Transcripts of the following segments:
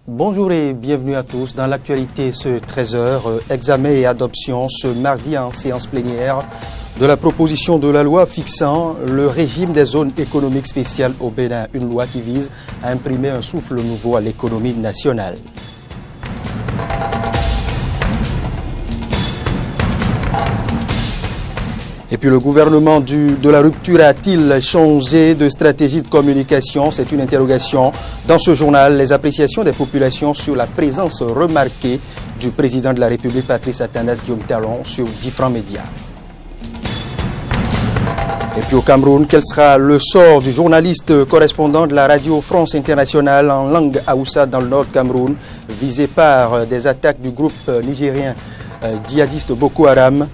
Bonjour et bienvenue à tous. Dans l'actualité ce 13h, examen et adoption ce mardi en séance plénière de la proposition de la loi fixant le régime des zones économiques spéciales au Bénin, une loi qui vise à imprimer un souffle nouveau à l'économie nationale. Et puis le gouvernement de la rupture a-t-il changé de stratégie de communication? C'est une interrogation dans ce journal. Les appréciations des populations sur la présence remarquée du président de la République, Patrice Athanase Guillaume Talon, sur différents médias. Et puis au Cameroun, quel sera le sort du journaliste correspondant de la radio France Internationale en langue Haoussa dans le nord Cameroun, visé par des attaques du groupe nigérien djihadiste Boko Haram?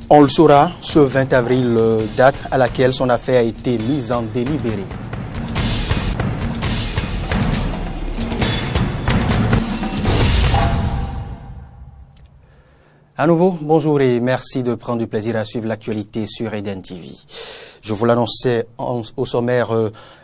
On le saura ce 20 avril, date à laquelle son affaire a été mise en délibéré. À nouveau, bonjour et merci de prendre du plaisir à suivre l'actualité sur Eden TV. Je vous l'annonçais au sommaire,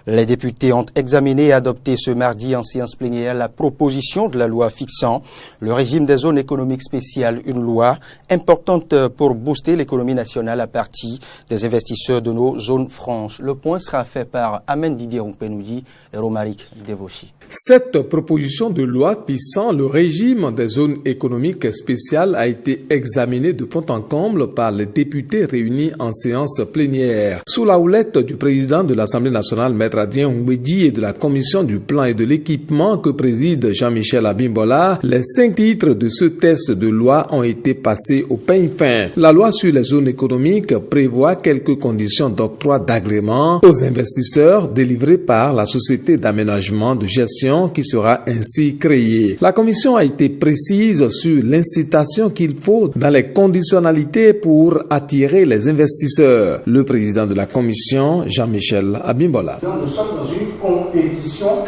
les députés ont examiné et adopté ce mardi en séance plénière la proposition de la loi fixant le régime des zones économiques spéciales, une loi importante pour booster l'économie nationale à partir des investisseurs de nos zones franches. Le point sera fait par Amen Didier Ompenoudi et Romaric Devoshi. Cette proposition de loi fixant le régime des zones économiques spéciales a été examinée de fond en comble par les députés réunis en séance plénière. Sous la houlette du président de l'Assemblée nationale, Maître Adrien Ngwedi, et de la commission du plan et de l'équipement que préside Jean-Michel Abimbola, les 5 titres de ce texte de loi ont été passés au peigne fin. La loi sur les zones économiques prévoit quelques conditions d'octroi d'agrément aux investisseurs délivrés par la société d'aménagement de gestion qui sera ainsi créée. La commission a été précise sur l'incitation qu'il faut dans les conditionnalités pour attirer les investisseurs. Le président de la commission, Jean-Michel Abimbola. Nous sommes dans une compétition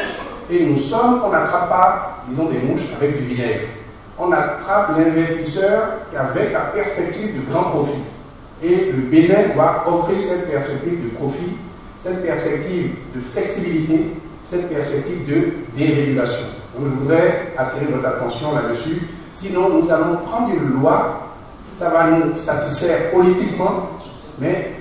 et on n'attrape pas, disons, des mouches avec du vinaigre. On attrape l'investisseur avec la perspective de grand profit. Et le Bénin doit offrir cette perspective de profit, cette perspective de flexibilité, cette perspective de dérégulation. Donc je voudrais attirer votre attention là-dessus. Sinon, nous allons prendre une loi, ça va nous satisfaire politiquement, mais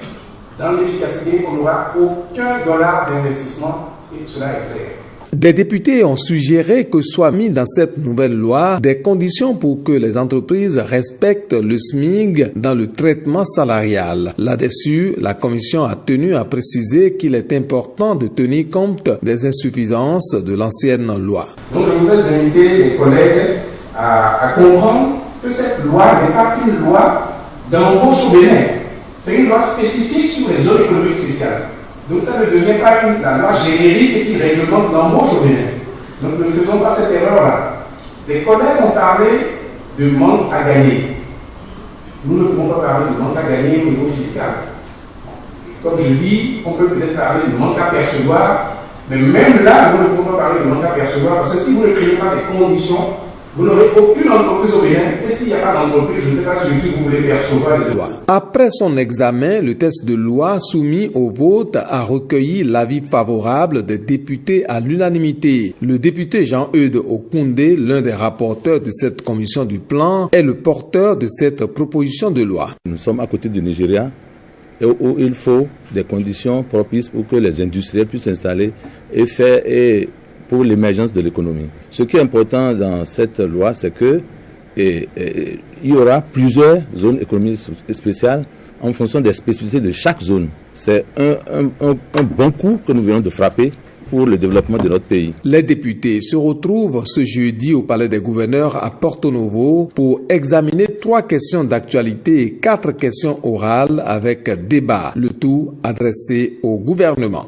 dans l'efficacité, on n'aura aucun dollar d'investissement et cela est clair. Des députés ont suggéré que soient mis dans cette nouvelle loi des conditions pour que les entreprises respectent le SMIC dans le traitement salarial. Là-dessus, la commission a tenu à préciser qu'il est important de tenir compte des insuffisances de l'ancienne loi. Donc je voudrais inviter les collègues à comprendre que cette loi n'est pas qu'une loi d'embauche au Bénin. C'est une loi spécifique sur les zones économiques spéciales. Donc ça ne devient pas la loi générique qui réglemente l'embauche au Bénin. Donc ne faisons pas cette erreur-là. Les collègues ont parlé de manque à gagner. Nous ne pouvons pas parler de manque à gagner au niveau fiscal. Comme je dis, on peut peut-être parler de manque à percevoir, mais même là, nous ne pouvons pas parler de manque à percevoir, parce que si vous ne créez pas des conditions, vous n'aurez aucune entreprise au Bénin, et s'il n'y a pas d'entreprise, je ne sais pas sur qui vous voulez percevoir les aides. Après son examen, le texte de loi soumis au vote a recueilli l'avis favorable des députés à l'unanimité. Le député Jean-Eudes Okoundé, l'un des rapporteurs de cette commission du plan, est le porteur de cette proposition de loi. Nous sommes à côté du Nigeria, où il faut des conditions propices pour que les industriels puissent s'installer et pour l'émergence de l'économie. Ce qui est important dans cette loi, c'est que il y aura plusieurs zones économiques spéciales en fonction des spécificités de chaque zone. C'est un bon coup que nous venons de frapper pour le développement de notre pays. Les députés se retrouvent ce jeudi au Palais des Gouverneurs à Porto Novo pour examiner 3 questions d'actualité et 4 questions orales avec débat, le tout adressé au gouvernement.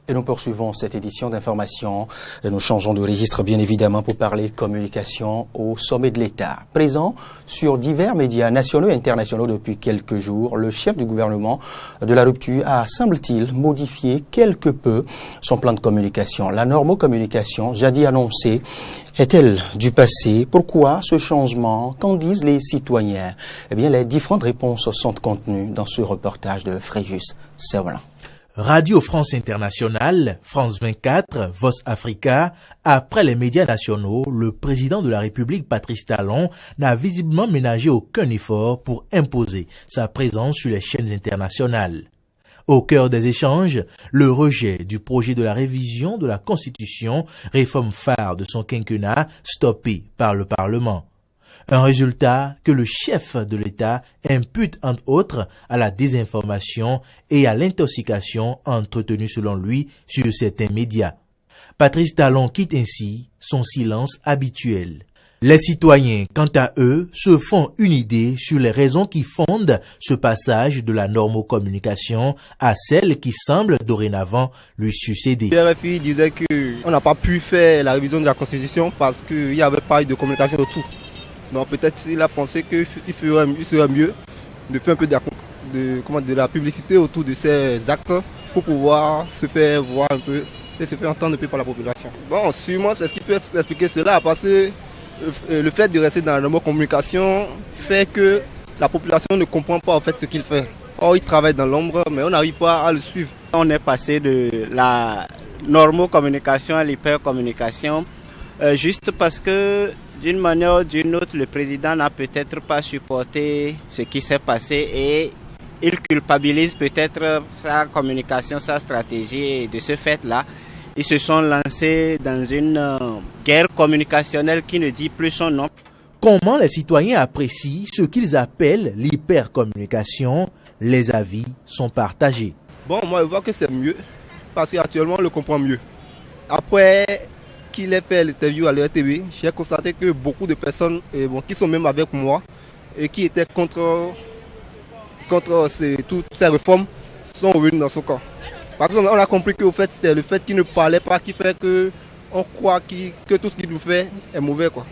Et nous poursuivons cette édition d'information. Nous changeons de registre, bien évidemment, pour parler communication au sommet de l'État. Présent sur divers médias nationaux et internationaux depuis quelques jours, le chef du gouvernement de la rupture a, semble-t-il, modifié quelque peu son plan de communication. La normocommunication, jadis annoncée, est-elle du passé? Pourquoi ce changement? Qu'en disent les citoyens? Eh bien, les différentes réponses sont contenues dans ce reportage de Fréjus Servelin. Radio France Internationale, France 24, Voz Africa, après les médias nationaux, le président de la République, Patrice Talon, n'a visiblement ménagé aucun effort pour imposer sa présence sur les chaînes internationales. Au cœur des échanges, le rejet du projet de la révision de la Constitution, réforme phare de son quinquennat, stoppé par le Parlement. Un résultat que le chef de l'État impute entre autres à la désinformation et à l'intoxication entretenue selon lui sur certains médias. Patrice Talon quitte ainsi son silence habituel. Les citoyens, quant à eux, se font une idée sur les raisons qui fondent ce passage de la normocommunication à celle qui semble dorénavant lui succéder. Le RFI disait qu'on n'a pas pu faire la révision de la Constitution parce qu'il n'y avait pas eu de communication autour. Donc peut-être qu'il a pensé qu'il serait mieux de faire un peu de la publicité autour de ces actes pour pouvoir se faire voir un peu et se faire entendre un peu par la population. Bon, sûrement c'est ce qui peut expliquer cela parce que le fait de rester dans la normocommunication fait que la population ne comprend pas en fait ce qu'il fait. Or, il travaille dans l'ombre, mais on n'arrive pas à le suivre. On est passé de la normocommunication à l'hypercommunication juste parce que d'une manière ou d'une autre, le président n'a peut-être pas supporté ce qui s'est passé et il culpabilise peut-être sa communication, sa stratégie. Et de ce fait-là, ils se sont lancés dans une guerre communicationnelle qui ne dit plus son nom. Comment les citoyens apprécient ce qu'ils appellent l'hypercommunication? Les avis sont partagés. Bon, moi je vois que c'est mieux parce qu'actuellement on le comprend mieux. Après qu'il ait fait l'interview à l'RTV, j'ai constaté que beaucoup de personnes qui sont même avec moi et qui étaient contre toutes ces réformes sont revenus dans ce camp. Parce qu'on a compris que fait, c'est le fait qu'il ne parlait pas qui fait qu'on croit que tout ce qu'il nous fait est mauvais, quoi.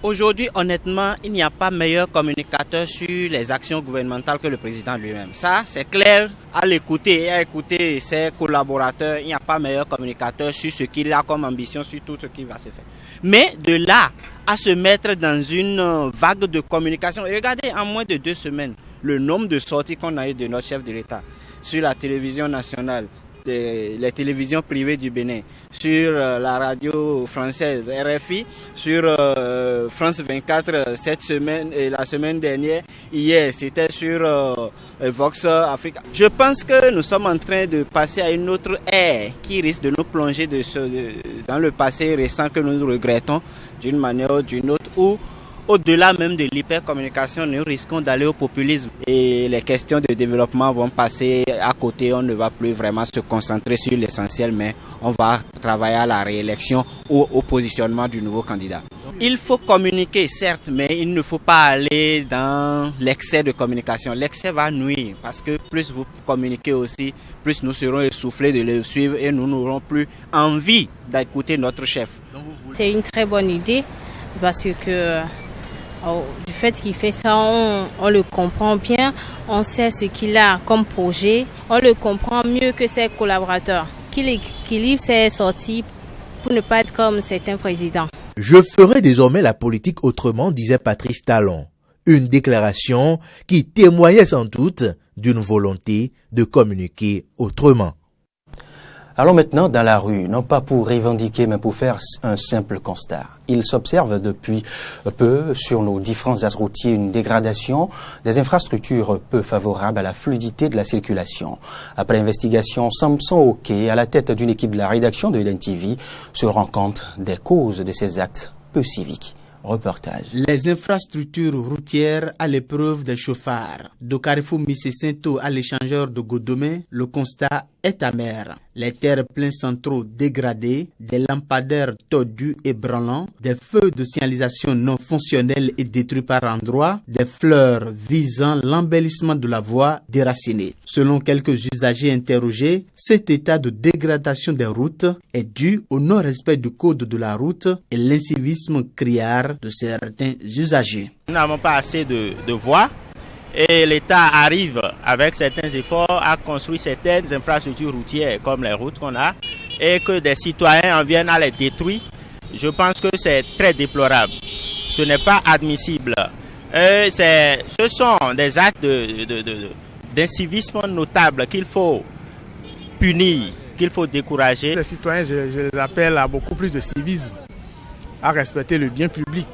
Aujourd'hui, honnêtement, il n'y a pas meilleur communicateur sur les actions gouvernementales que le président lui-même. Ça, c'est clair. À l'écouter et à écouter ses collaborateurs, il n'y a pas meilleur communicateur sur ce qu'il a comme ambition, sur tout ce qui va se faire. Mais de là à se mettre dans une vague de communication, et regardez, en moins de 2 semaines, le nombre de sorties qu'on a eu de notre chef de l'État sur la télévision nationale, les télévisions privées du Bénin, sur la radio française RFI, sur France 24 cette semaine et la semaine dernière, hier c'était sur Vox Africa. Je pense que nous sommes en train de passer à une autre ère qui risque de nous plonger dans le passé récent que nous regrettons d'une manière ou d'une autre, où au-delà même de l'hypercommunication, nous risquons d'aller au populisme et les questions de développement vont passer à côté. On ne va plus vraiment se concentrer sur l'essentiel, mais on va travailler à la réélection ou au positionnement du nouveau candidat. Il faut communiquer, certes, mais il ne faut pas aller dans l'excès de communication. L'excès va nuire parce que plus vous communiquez aussi, plus nous serons essoufflés de le suivre et nous n'aurons plus envie d'écouter notre chef. C'est une très bonne idée parce que du fait qu'il fait ça, on le comprend bien, on sait ce qu'il a comme projet, on le comprend mieux que ses collaborateurs, qu'il équilibre ses sorties pour ne pas être comme certains présidents. Je ferai désormais la politique autrement, disait Patrice Talon. Une déclaration qui témoignait sans doute d'une volonté de communiquer autrement. Allons maintenant dans la rue, non pas pour revendiquer, mais pour faire un simple constat. Il s'observe depuis peu sur nos différents axes routiers une dégradation des infrastructures peu favorables à la fluidité de la circulation. Après investigation, Samson Oké, à la tête d'une équipe de la rédaction de LNTV, se rend compte des causes de ces actes peu civiques. Reportage. Les infrastructures routières à l'épreuve des chauffards. De Carrefour Missé-Sainto à l'échangeur de Godomé, le constat est amer. Les terre-pleins centraux dégradés, des lampadaires tordus et branlants, des feux de signalisation non fonctionnels et détruits par endroits, des fleurs visant l'embellissement de la voie déracinées. Selon quelques usagers interrogés, cet état de dégradation des routes est dû au non-respect du code de la route et l'incivisme criard de certains usagers. Nous n'avons pas assez de voies et l'État arrive avec certains efforts à construire certaines infrastructures routières comme les routes qu'on a et que des citoyens en viennent à les détruire. Je pense que c'est très déplorable. Ce n'est pas admissible. Ce sont des actes d'incivisme notables qu'il faut punir qu'il faut décourager. Les citoyens, je les appelle à beaucoup plus de civisme, à respecter le bien public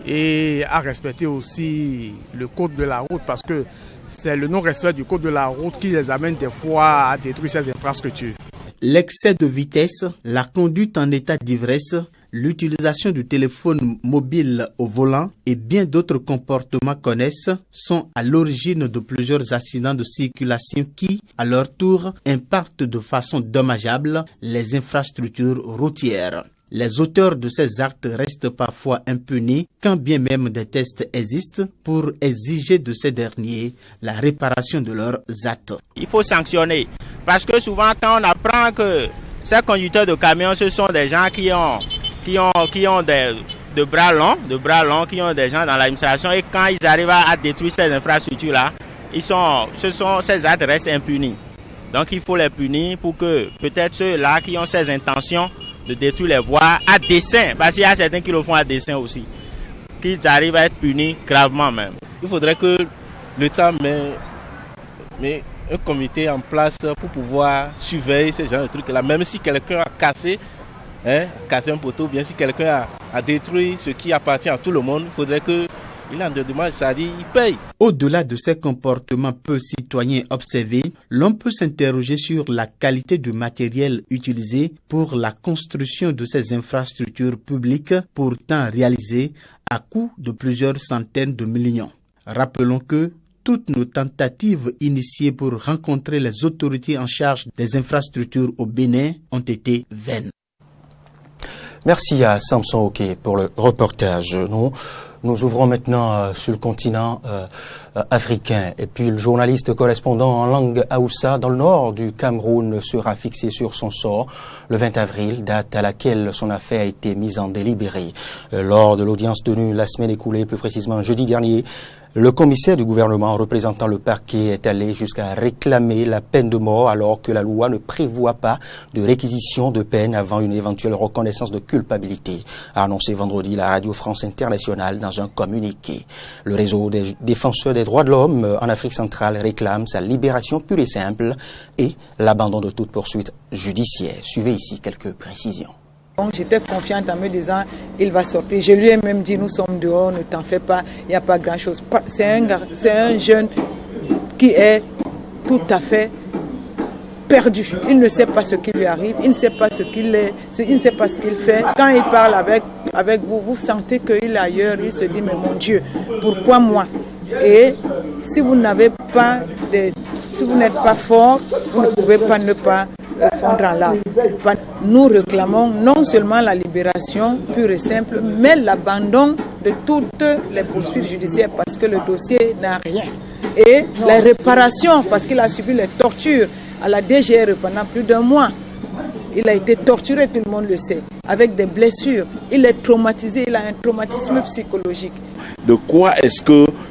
et à respecter aussi le code de la route, parce que c'est le non-respect du code de la route qui les amène des fois à détruire ces infrastructures. L'excès de vitesse, la conduite en état d'ivresse, l'utilisation du téléphone mobile au volant et bien d'autres comportements connexes sont à l'origine de plusieurs accidents de circulation qui, à leur tour, impactent de façon dommageable les infrastructures routières. Les auteurs de ces actes restent parfois impunis, quand bien même des tests existent pour exiger de ces derniers la réparation de leurs actes. Il faut sanctionner, parce que souvent quand on apprend que ces conducteurs de camions, ce sont des gens qui ont de bras longs, qui ont des gens dans l'administration, et quand ils arrivent à détruire ces infrastructures-là, ces actes restent impunis. Donc il faut les punir pour que peut-être ceux-là qui ont ces intentions de détruire les voies à dessein, parce qu'il y a certains qui le font à dessein aussi, qu'ils arrivent à être punis gravement même. Il faudrait que l'État met un comité en place pour pouvoir surveiller ces genres de trucs-là, même si quelqu'un a cassé un poteau, bien si quelqu'un a détruit ce qui appartient à tout le monde, il faudrait qu'il en demande, c'est-à-dire il paye. Au-delà de ces comportements peu citoyens observés, l'on peut s'interroger sur la qualité du matériel utilisé pour la construction de ces infrastructures publiques, pourtant réalisées à coût de plusieurs centaines de millions. Rappelons que toutes nos tentatives initiées pour rencontrer les autorités en charge des infrastructures au Bénin ont été vaines. Merci à Samson Oké pour le reportage. Nous ouvrons maintenant sur le continent africain. Et puis le journaliste correspondant en langue Haoussa dans le nord du Cameroun sera fixé sur son sort le 20 avril, date à laquelle son affaire a été mise en délibéré. Lors de l'audience tenue la semaine écoulée, plus précisément jeudi dernier, le commissaire du gouvernement représentant le parquet est allé jusqu'à réclamer la peine de mort alors que la loi ne prévoit pas de réquisition de peine avant une éventuelle reconnaissance de culpabilité, a annoncé vendredi la Radio France Internationale dans un communiqué. Le réseau des défenseurs des droits de l'homme en Afrique centrale réclame sa libération pure et simple et l'abandon de toute poursuite judiciaire. Suivez ici quelques précisions. Donc j'étais confiante en me disant, il va sortir. Je lui ai même dit, nous sommes dehors, ne t'en fais pas, il n'y a pas grand-chose. C'est un jeune qui est tout à fait perdu. Il ne sait pas ce qui lui arrive, il ne sait pas ce qu'il est, il ne sait pas ce qu'il fait. Quand il parle avec vous, vous sentez qu'il est ailleurs, il se dit, mais mon Dieu, pourquoi moi? Et si vous n'avez pas, si vous n'êtes pas fort, vous ne pouvez pas ne pas fondre en larmes. Nous réclamons non seulement la libération pure et simple, mais l'abandon de toutes les poursuites judiciaires parce que le dossier n'a rien. Et la réparation parce qu'il a subi les tortures à la DGR pendant plus d'un mois. Il a été torturé, tout le monde le sait, avec des blessures. Il est traumatisé, il a un traumatisme psychologique. De quoi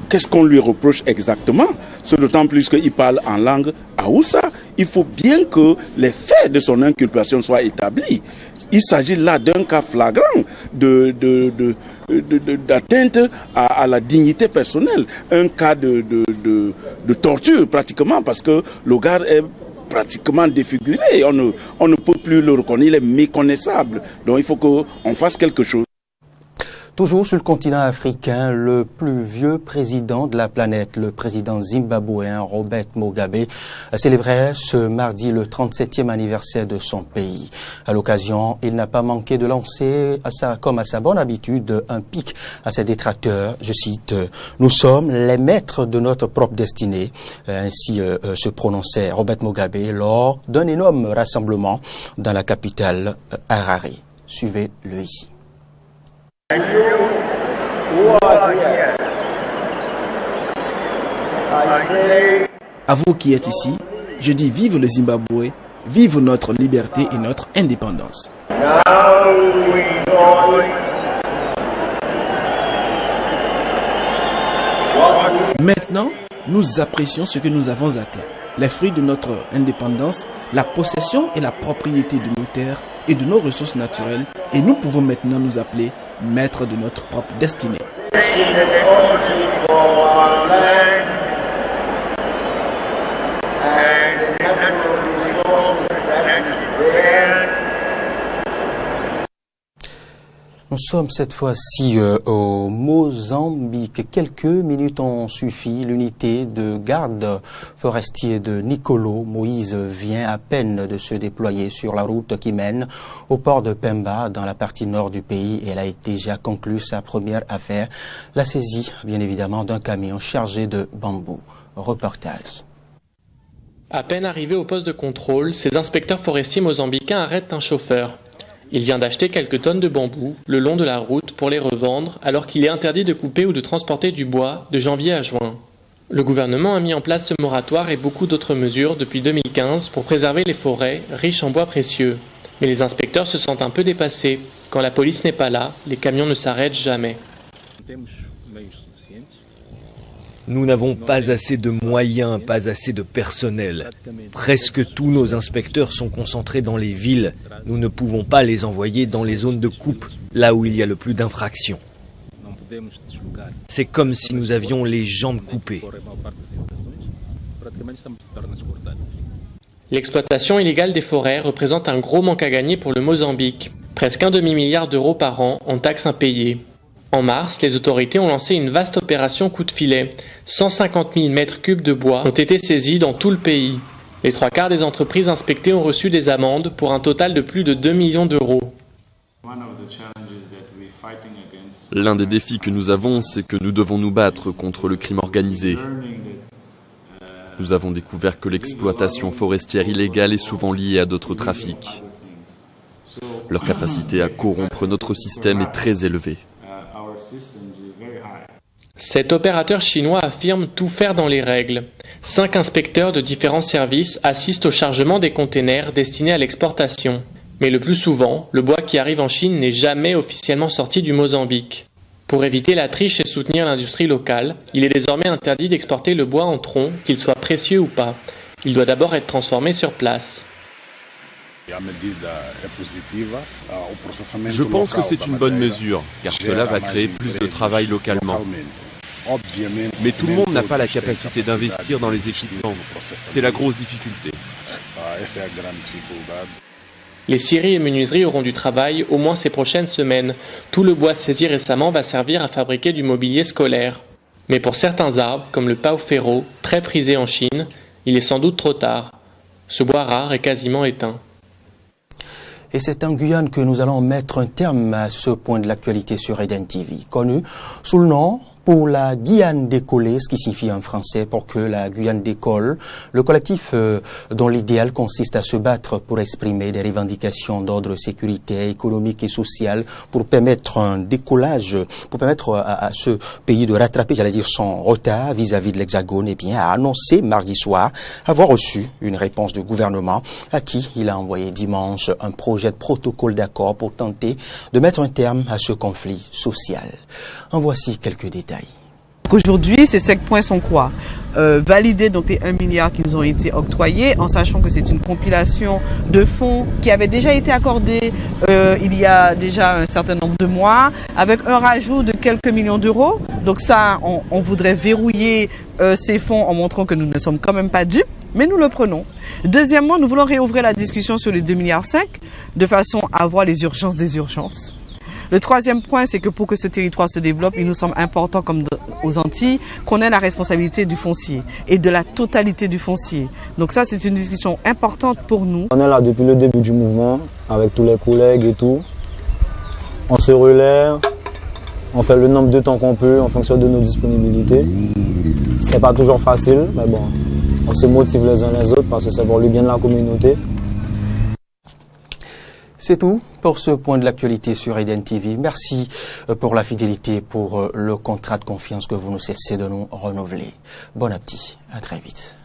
qu'est-ce qu'on lui reproche exactement? C'est d'autant plus qu'il parle en langue Haoussa. Il faut bien que les faits de son inculpation soient établis. Il s'agit là d'un cas flagrant d'atteinte à la dignité personnelle. Un cas de torture pratiquement parce que le gars est pratiquement défiguré. On ne peut plus le reconnaître, il est méconnaissable. Donc il faut qu'on fasse quelque chose. Toujours sur le continent africain, le plus vieux président de la planète, le président zimbabwéen Robert Mugabe, célébrait ce mardi le 37e anniversaire de son pays. À l'occasion, il n'a pas manqué de lancer, comme à sa bonne habitude, un pic à ses détracteurs. Je cite, « Nous sommes les maîtres de notre propre destinée », ainsi se prononçait Robert Mugabe lors d'un énorme rassemblement dans la capitale Harare. Suivez-le ici. À vous qui êtes ici, je dis vive le Zimbabwe, vive notre liberté et notre indépendance. Maintenant, nous apprécions ce que nous avons atteint, les fruits de notre indépendance, la possession et la propriété de nos terres et de nos ressources naturelles, et nous pouvons maintenant nous appeler maîtres de notre propre destinée. Nous sommes cette fois-ci au Mozambique. Quelques minutes ont suffi. L'unité de garde forestier de Nicolo Moïse vient à peine de se déployer sur la route qui mène au port de Pemba dans la partie nord du pays. Elle a déjà conclu sa première affaire, la saisie bien évidemment d'un camion chargé de bambou. Reportage. À peine arrivé au poste de contrôle, ces inspecteurs forestiers mozambicains arrêtent un chauffeur. Il vient d'acheter quelques tonnes de bambou le long de la route pour les revendre, alors qu'il est interdit de couper ou de transporter du bois de janvier à juin. Le gouvernement a mis en place ce moratoire et beaucoup d'autres mesures depuis 2015 pour préserver les forêts riches en bois précieux. Mais les inspecteurs se sentent un peu dépassés. Quand la police n'est pas là, les camions ne s'arrêtent jamais. Nous n'avons pas assez de moyens, pas assez de personnel. Presque tous nos inspecteurs sont concentrés dans les villes. Nous ne pouvons pas les envoyer dans les zones de coupe, là où il y a le plus d'infractions. C'est comme si nous avions les jambes coupées. L'exploitation illégale des forêts représente un gros manque à gagner pour le Mozambique. Presque un demi-milliard d'euros par an en taxes impayées. En mars, les autorités ont lancé une vaste opération coup de filet. 150 000 mètres cubes de bois ont été saisis dans tout le pays. Les 3/4 des entreprises inspectées ont reçu des amendes pour un total de plus de 2 millions d'euros. L'un des défis que nous avons, c'est que nous devons nous battre contre le crime organisé. Nous avons découvert que l'exploitation forestière illégale est souvent liée à d'autres trafics. Leur capacité à corrompre notre système est très élevée. Cet opérateur chinois affirme tout faire dans les règles. 5 inspecteurs de différents services assistent au chargement des containers destinés à l'exportation. Mais le plus souvent, le bois qui arrive en Chine n'est jamais officiellement sorti du Mozambique. Pour éviter la triche et soutenir l'industrie locale, il est désormais interdit d'exporter le bois en tronc, qu'il soit précieux ou pas. Il doit d'abord être transformé sur place. Je pense que c'est une bonne mesure, car cela va créer plus de travail localement. Mais tout le monde n'a pas la capacité d'investir dans les équipements. C'est la grosse difficulté. Les scieries et menuiseries auront du travail au moins ces prochaines semaines. Tout le bois saisi récemment va servir à fabriquer du mobilier scolaire. Mais pour certains arbres, comme le pao ferro, très prisé en Chine, il est sans doute trop tard. Ce bois rare est quasiment éteint. Et c'est en Guyane que nous allons mettre un terme à ce point de l'actualité sur Eden TV, connu sous le nom pour la Guyane décollée, ce qui signifie en français pour que la Guyane décolle, le collectif dont l'idéal consiste à se battre pour exprimer des revendications d'ordre sécuritaire, économique et social, pour permettre un décollage, pour permettre à ce pays de rattraper, j'allais dire, son retard vis-à-vis de l'Hexagone, eh bien, a annoncé mardi soir avoir reçu une réponse du gouvernement à qui il a envoyé dimanche un projet de protocole d'accord pour tenter de mettre un terme à ce conflit social. En voici quelques détails. Aujourd'hui, ces 5 points sont quoi? Valider donc les 1 milliard qui nous ont été octroyés, en sachant que c'est une compilation de fonds qui avait déjà été accordés il y a déjà un certain nombre de mois, avec un rajout de quelques millions d'euros. Donc ça, on voudrait verrouiller ces fonds en montrant que nous ne sommes quand même pas dupes, mais nous le prenons. Deuxièmement, nous voulons réouvrir la discussion sur les 2,5 milliards de façon à voir les urgences des urgences. Le troisième point, c'est que pour que ce territoire se développe, il nous semble important, comme aux Antilles, qu'on ait la responsabilité du foncier et de la totalité du foncier. Donc ça, c'est une discussion importante pour nous. On est là depuis le début du mouvement, avec tous les collègues et tout. On se relaie, on fait le nombre de temps qu'on peut en fonction de nos disponibilités. C'est pas toujours facile, mais bon, on se motive les uns les autres parce que c'est pour le bien de la communauté. C'est tout pour ce point de l'actualité sur Eden TV. Merci pour la fidélité, pour le contrat de confiance que vous ne cessez de nous renouveler. Bon appétit, à très vite.